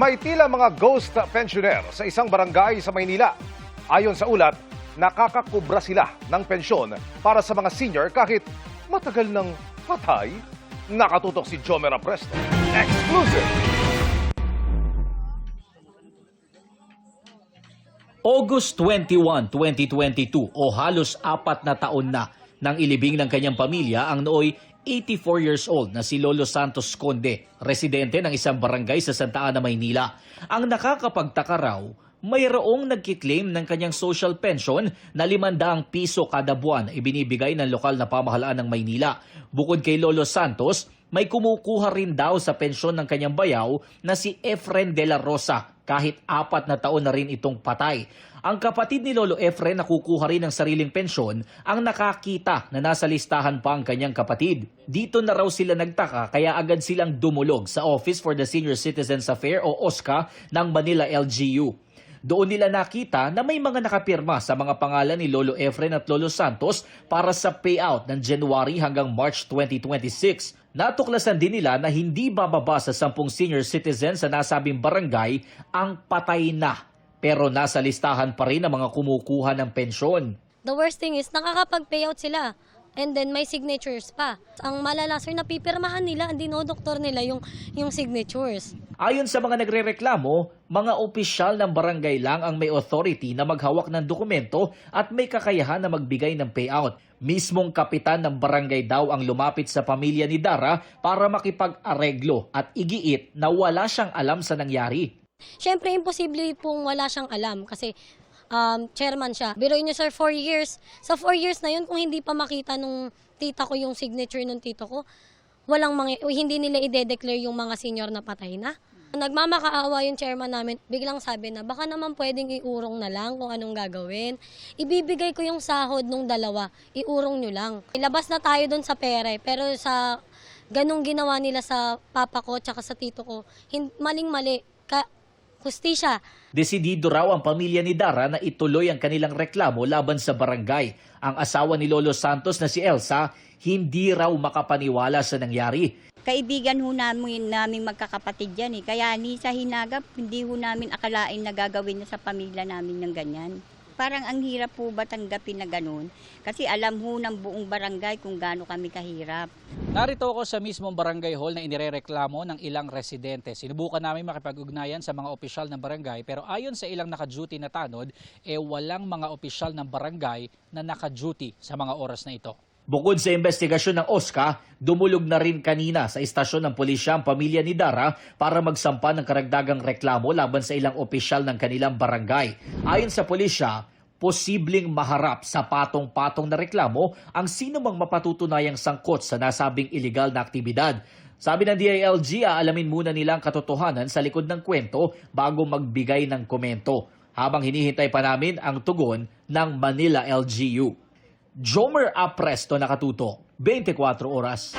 May tila mga ghost pensioner sa isang barangay sa Maynila. Ayon sa ulat, nakakakubra sila ng pensyon para sa mga senior kahit matagal ng patay. Nakatutok si Jomera Presto. Exclusive! August 21, 2022 o halos 4 na taon na nang ilibing ng kanyang pamilya ang nooy 84 years old na si Lolo Santos Conde, residente ng isang barangay sa Santa Ana, Maynila. Ang nakakapagtaka raw, mayroong nagkiklaim ng kanyang social pension na 500 piso kada buwan na ibinibigay ng lokal na pamahalaan ng Maynila. Bukod kay Lolo Santos, may kumukuha rin daw sa pensyon ng kanyang bayaw na si Efren de la Rosa kahit 4 na taon na rin itong patay. Ang kapatid ni Lolo Efren na kukuha rin ng sariling pensyon ang nakakita na nasa listahan pa ang kanyang kapatid. Dito na raw sila nagtaka kaya agad silang dumulog sa Office for the Senior Citizens Affairs o OSCA ng Manila LGU. Doon nila nakita na may mga nakapirma sa mga pangalan ni Lolo Efren at Lolo Santos para sa payout ng January hanggang March 2026. Natuklasan din nila na hindi bababa sa 10 senior citizens sa nasabing barangay ang patay na. Pero nasa listahan pa rin ang mga kumukuha ng pensyon. The worst thing is, nakakapag-payout sila. And then may signatures pa. Ang malala, sir, napipirmahan nila, ang dinodoktor nila yung signatures. Ayon sa mga nagrereklamo, mga opisyal ng barangay lang ang may authority na maghawak ng dokumento at may kakayahan na magbigay ng payout. Mismong kapitan ng barangay daw ang lumapit sa pamilya ni Dara para makipag-areglo at igiit na wala siyang alam sa nangyari. Siyempre, imposible pong wala siyang alam kasi chairman siya. Biruin niyo, sir, 4 years. Sa 4 years na yun, kung hindi pa makita nung tita ko yung signature nung tito ko, hindi nila i-declare yung mga senior na patay na. Nagmamakaawa yung chairman namin, biglang sabi na baka naman pwedeng iurong na lang kung anong gagawin. Ibibigay ko yung sahod nung dalawa, iurong nyo lang. Ilabas na tayo dun sa pere, pero sa ganung ginawa nila sa papa ko tsaka sa tito ko, maling-mali. Hustisya. Desidido raw ang pamilya ni Dara na ituloy ang kanilang reklamo laban sa barangay. Ang asawa ni Lolo Santos na si Elsa, hindi raw makapaniwala sa nangyari. Kaibigan ho namin magkakapatid yan eh. Kaya ni sa hinagap, hindi ho namin akalain na gagawin na sa pamilya namin ng ganyan. Parang ang hirap po ba tanggapin na ganun? Kasi alam ho ng buong barangay kung gaano kami kahirap. Narito ako sa mismong barangay hall na inirereklamo ng ilang residente. Sinubukan namin makipag-ugnayan sa mga opisyal ng barangay pero ayon sa ilang naka-duty na tanod, walang mga opisyal ng barangay na naka-duty sa mga oras na ito. Bukod sa investigasyon ng OSCA, dumulog na rin kanina sa istasyon ng pulisya ang pamilya ni Dara para magsampa ng karagdagang reklamo laban sa ilang opisyal ng kanilang barangay. Ayon sa pulisya, posibleng maharap sa patong-patong na reklamo ang sinumang mapatutunayang sangkot sa nasabing iligal na aktibidad. Sabi ng DILG, aalamin muna nila ang katotohanan sa likod ng kwento bago magbigay ng komento. Habang hinihintay pa namin ang tugon ng Manila LGU. Jomer Presto, nakatuto, 24 oras.